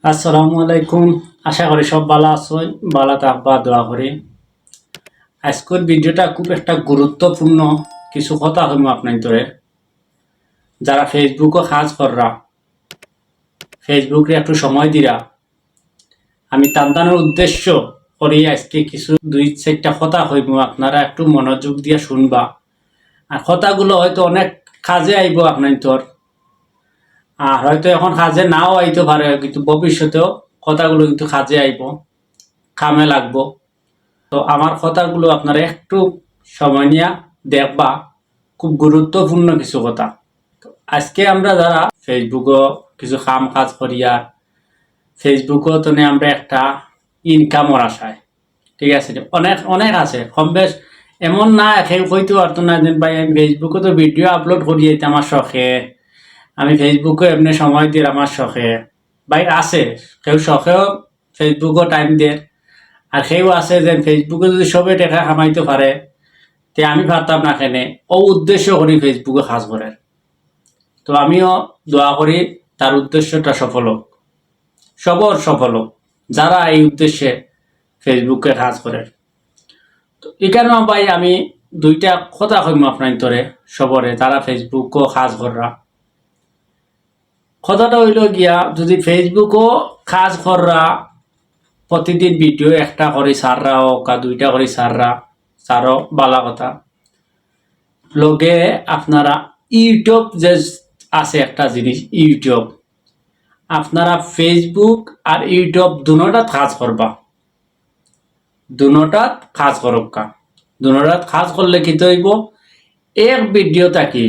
আসসালামু আলাইকুম। আশা করি সব ভালো আছেন, ভালো থাকবা দোয়া করি। আজকের ভিডিওটা খুব একটা গুরুত্বপূর্ণ কিছু কথা হইম আপনার ধরে। যারা ফেসবুকও কাজ কররা, ফেসবুকে একটু সময় দিরা, আমি টানটানোর উদ্দেশ্য করি আজকে কিছু দুই চারটা কথা হইব, আপনারা একটু মনোযোগ দিয়ে শুনবা। আর কথাগুলো হয়তো অনেক কাজে আইব আপনার তোর, আর হয়তো এখন কাজে নাও আইতে পারে, কিন্তু ভবিষ্যতেও কথাগুলো কিন্তু কাজে আইব, কামে লাগবো। তো আমার কথাগুলো আপনারা একটু সময় নিয়ে দেখবা, খুব গুরুত্বপূর্ণ কিছু কথা। আজকে আমরা যারা ফেসবুকও কিছু কাম কাজ করিয়া ফেসবুকও তো আমরা একটা ইনকামর আশায়, ঠিক আছে, অনেক অনেক আছে কম বেশ। এমন না কেউ কইতে পারতো না যে ভাই আমি ফেসবুকে তো ভিডিও আপলোড করি এটা আমার শখে, আমি ফেসবুকে এমনি সময় দিই আমার শখে। ভাই আছে কেউ শখেও ফেসবুকও টাইম দেয়, আর সেও আছে যে ফেসবুকে যদি সবে টাকা কামাইতে পারে, তে আমি ভাবতাম না কেনে ও উদ্দেশ্য করি ফেসবুকে কাজ করে। তো আমিও দোয়া করি তার উদ্দেশ্যটা সফল হোক, সবর সফল হোক যারা এই উদ্দেশ্যে ফেসবুকে কাজ করে। তো এখানে ভাই আমি দুইটা কথা কইম আপনার ধরে সবরে তারা ফেসবুকও কাজ কররা। কথাটা হইল গিয়া, যদি ফেসবুকও কাজ কররা, প্রতিদিন ভিডিও একটা করে সাররা হোক আর দুইটা করে সাররা, সারও বালা কথা। লগে আপনারা ইউটিউব যে আছে একটা জিনিস, ইউটিউব আপনারা ফেসবুক আর ইউটিউব দুটাত কাজ করবা, দুটাত কাজ করক্কা। দুটাত কাজ করলে কি হইব, এক ভিডিও থাকি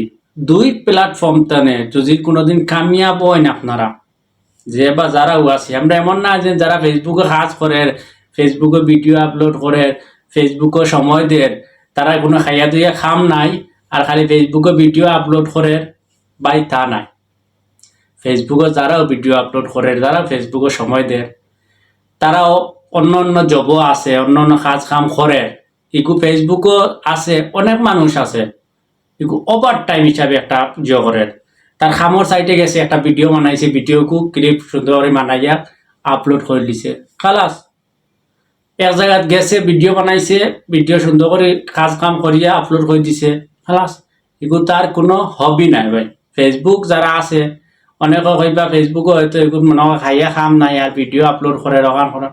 দুই প্ল্যাটফর্ম টানে যদি কোনোদিন কামিয়াব হয় না আপনারা, যে বা যারা আছে, আমরা এমন না যে যারা ফেসবুকে কাজ করে, ফেসবুকে ভিডিও আপলোড করে, ফেসবুকে সময় দেয়, তারা কোনো খাইয়া দুইয়া খাম নাই আর খালি ফেসবুকে ভিডিও আপলোড করে, বাই তা নাই। ফেসবুকে যারাও ভিডিও আপলোড করে, যারা ফেসবুকে সময় দেয়, তারাও অন্য অন্য জবও আছে, অন্য অন্য কাজ কাম করে। ইকু ফেসবুকও আছে, অনেক মানুষ আছে ইকু ওভার টাইম হিসাবে একটা জিও করে। তার খামর সাইটে গেছে, একটা ভিডিও বানাইছে, ভিডিওকু ক্লিপ সুন্দর করে বানাইয়া আপলোড করে দিছে, খালাস। এক জায়গায় গেছে ভিডিও বানাইছে, ভিডিও সুন্দর করে কাজ কাম করিয়া আপলোড করে দিছে, খালাস। এগুলো তার কোনো হবি নাই ভাই। ফেসবুক যারা আছে, অনেকে কইবা ফেসবুকও হয়তো এগুলো মনে হয় খাইয়া খাম নাই আর ভিডিও আপলোড করে রকান করা,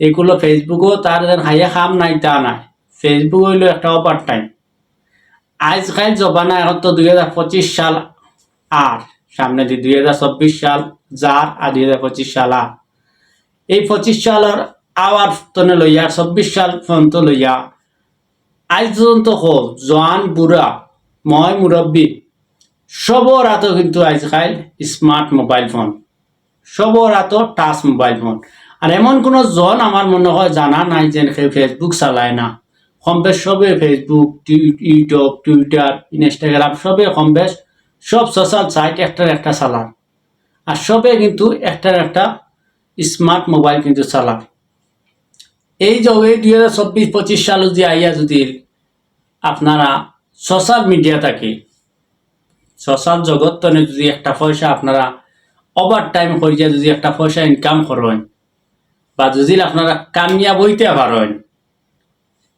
এগুলো ফেসবুকও তার যেন খাইয়া খাম নাই তা নাই। ফেসবুক হইল একটা ওভার টাইম। আজকাল জবানা এখন তো 2025 সাল, আর সামনে দিয়ে 2024 সাল যার, আর 2025 সাল আর এই 25 সালের আওয়ার তনে লইয়া 24 সাল পর্যন্ত লইয়া আজ পর্যন্ত হোক জোয়ান বুড়া ময় মুরব্বী সবর হাতে কিন্তু আজকাল স্মার্ট মোবাইল ফোন, সবর হাতে টাচ মোবাইল ফোন। আর এমন কোনো জন আমার মনে হয় জানা নাই যে ফেসবুক চালায় না। কম বেশ সবে ফেসবুক, ইউটিউব, টুইটার, ইনস্টাগ্রাম সবে কম বেশ সব সোশ্যাল সাইট একটার একটা চালান। আর সবে কিন্তু একটার একটা স্মার্ট মোবাইল কিন্তু চালান। এই যে 2024-25 সাল যদি আইয়া যদি আপনারা সোশ্যাল মিডিয়া থাকি, সোশ্যাল জগৎ তনে যদি একটা পয়সা আপনারা ওভার টাইম করিয়া যদি একটা পয়সা ইনকাম করেন, বা যদি আপনারা কামিয়াব হইতে পারেন,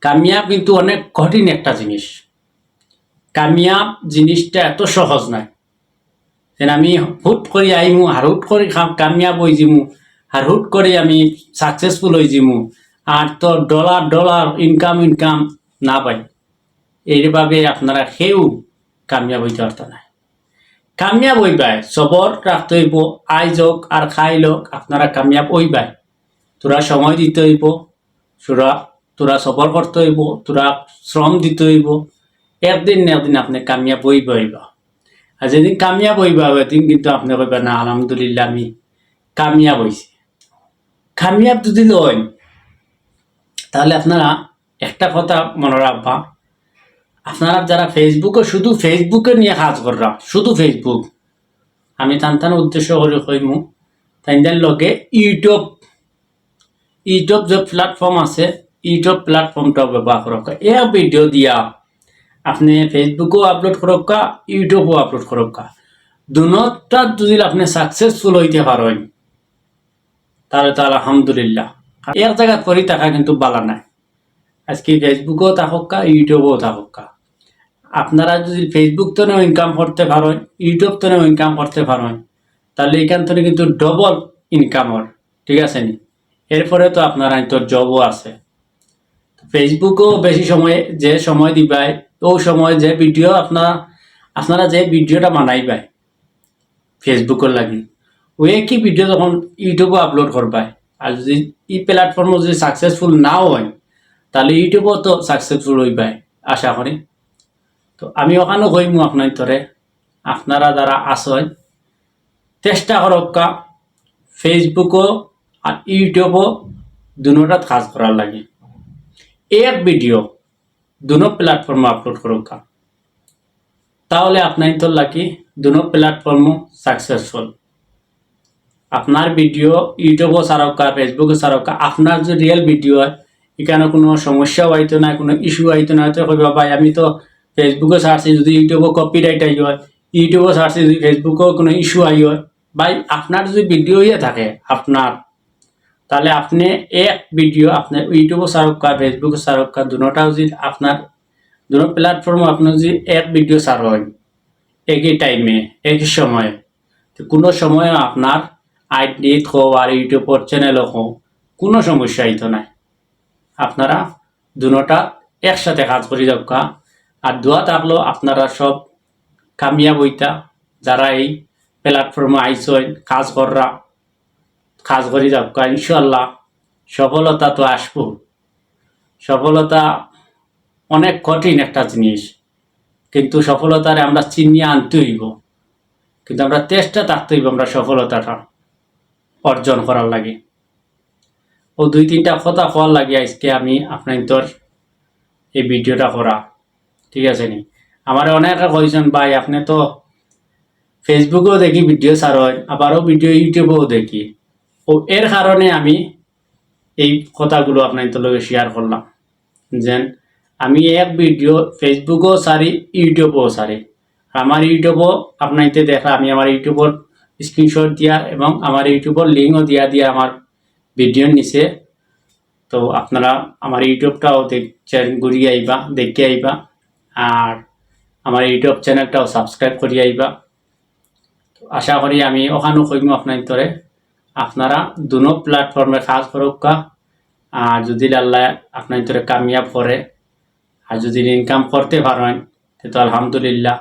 কামিয়াব কিন্তু অনেক কঠিন একটা জিনিস। কামিয়াব জিনিসটা এত সহজ নয় যেন আমি হুট করে আইমু আর হুট করে কামিয়াব হয়ে যাবো, আর হুট করে আমি সাকসেসফুল হয়ে যাবো, আর তো ডলার ডলার ইনকাম ইনকাম না পাই। এইভাবে আপনারা কেউ কামিয়াব হইতে পারত না। কামিয়াব হইবাই সবর রাখতে হইব, আয় যোগ আর খাই লোক আপনারা কামিয়াব হইবাই। তোরা সময় দিতে হইব, তোরা সবর করতে হইব, তোরা শ্রম দিতে হইব। একদিন না একদিন আপনি কামিয়াব হইব। আর যেদিন কামিয়াব হইবা ওইদিন কিন্তু আপনি কইবা না আলহামদুলিল্লাহ আমি কামিয়াব হইছি। কামিয়াব যদি লয়, তাহলে আপনারা একটা কথা মনে রাখবা, আপনারা যারা ফেসবুকে শুধু ফেসবুকে নিয়ে কাজ কররা, শুধু ফেসবুক, আমি টান উদ্দেশ্য করে কইমু তাইদের লগে ইউটিউব, ইউটিউব যে প্ল্যাটফর্ম আছে, ইউটিউব প্ল্যাটফর্মটাও ব্যবহার করক। এক ভিডিও দিয়া আপনি ফেসবুকেও আপলোড করক, ইউটিউবেও আপলোড করক। দুটা যদি আপনি সাকসেসফুল হইতে পারেন, তাহলে তো আলহামদুলিল্লাহ। এক জায়গা পরি থাকা কিন্তু বালা নাই। আজকে ফেসবুকও থাকুকা, ইউটিউবও থাকুকা। আপনারা যদি ফেসবুক থেকেও ইনকাম করতে পারেন, ইউটিউব থেকেও ইনকাম করতে পারেন, তাহলে এখান থেকে কিন্তু ডবল ইনকামর, ঠিক আছে নি? এরপরে তো আপনারা তো জবও আছে। ফেসবুকও বেশি সময় যে সময় দিবাই, ও সময় যে ভিডিও আপনারা যে ভিডিওটা বানাইবাই ফেসবুকের লাগি, ওই একই ভিডিও যখন ইউটিউবে আপলোড করবাই, আর যদি এই প্ল্যাটফর্মও যদি সাকসেসফুল নাও হয়, তাহলে ইউটিউবও তো সাকসেসফুল হইবাই আশা করি। তো আমি ওখানেও কইমু আপনার ধরে, আপনারা যারা আসেন চেষ্টা করক্কা ফেসবুকও আর ইউটিউবও দুটাত কাজ করার লাগে। এক ভিডিও দুনো প্ল্যাটফর্মে আপলোড করক্কা, তাহলে আপনার তো লাগি দুনো প্ল্যাটফর্মও সাকসেসফুল। আপনার ভিডিও ইউটিউবও ছাড়ক্কা, ফেসবুকে ছাড়ক্কা, আপনার যে রিয়েল ভিডিও হয় এখানে কোনো সমস্যাও হইতো না, কোনো ইস্যু হইতো না। হয়তো কইবা ভাই আমি তো ফেসবুকে ছাড়ছি, যদি ইউটিউবও কপিরাইট আই হয়, ইউটিউবও ছাড়ছি যদি ফেসবুকেও কোনো ইস্যু আই হয়, ভাই আপনার যদি ভিডিও ইয়ে থাকে আপনার, তাহলে আপনি এক ভিডিও আপনার ইউটিউবও ছাড়ক্কা, ফেসবুকে ছাড়ক্কা, দুটাও যদি আপনার দুটো প্ল্যাটফর্মে আপনি যদি এক ভিডিও ছাড়েন একই টাইমে একই সময়ে, তো কোনো সময় আপনার আইডিত হোক আর ইউটিউবের চ্যানেলও হোক কোনো সমস্যা হইতো নাই। আপনারা দুটা একসাথে কাজ করি যাওয়া। আর দোয়া থাকলো আপনারা সব কামিয়াব হইতা, যারা এই প্ল্যাটফর্মে আইসেন কাজ করি যাওয়া। ইনশাল্লাহ সফলতা তো আসবো। সফলতা অনেক কঠিন একটা জিনিস, কিন্তু সফলতারে আমরা চিনিয়ে আনতে হইব, কিন্তু আমরা চেষ্টা থাকতে হইব আমরা সফলতাটা অর্জন করার লাগে। ও দুই তিনটা কথা হওয়ার লাগে আজকে আমি আপনার তোর এই ভিডিওটা করা, ঠিক আছে নি? আমার অনেকে কইছেন ভাই আপনি তো ফেসবুকেও দেখি ভিডিও ছাড়েন, আবারও ভিডিও ইউটিউবেও দেখি। ও এর কারণে আমি এই কথাগুলো আপনার তোর লগে শেয়ার করলাম, যেন আমি এক ভিডিও ফেসবুকও ছাড়ি, ইউটিউবও ছাড়ি। আমার ইউটিউবও আপনাইতে দেখা, আমি আমার ইউটিউবের স্ক্রিনশট দিয়া এবং আমার ইউটিউবের লিঙ্কও দিয়া আমার ভিডিওর নিচে। তো আপনারা আমার ইউটিউবটাও দেখছেন, ঘুরিয়ে আইবা, দেখে আইবা, আর আমার ইউটিউব চ্যানেলটাও সাবস্ক্রাইব করিয়ে আইবা। তো আশা করি আমি ওখানেও কইম আপনার তোরে আপনারা দুনো প্ল্যাটফর্মে কাজ করুকা। আর যদি আল্লাহ আপনার তোরে কামিয়াব করে, আর যদি ইনকাম করতে পারেন তো আলহামদুলিল্লাহ।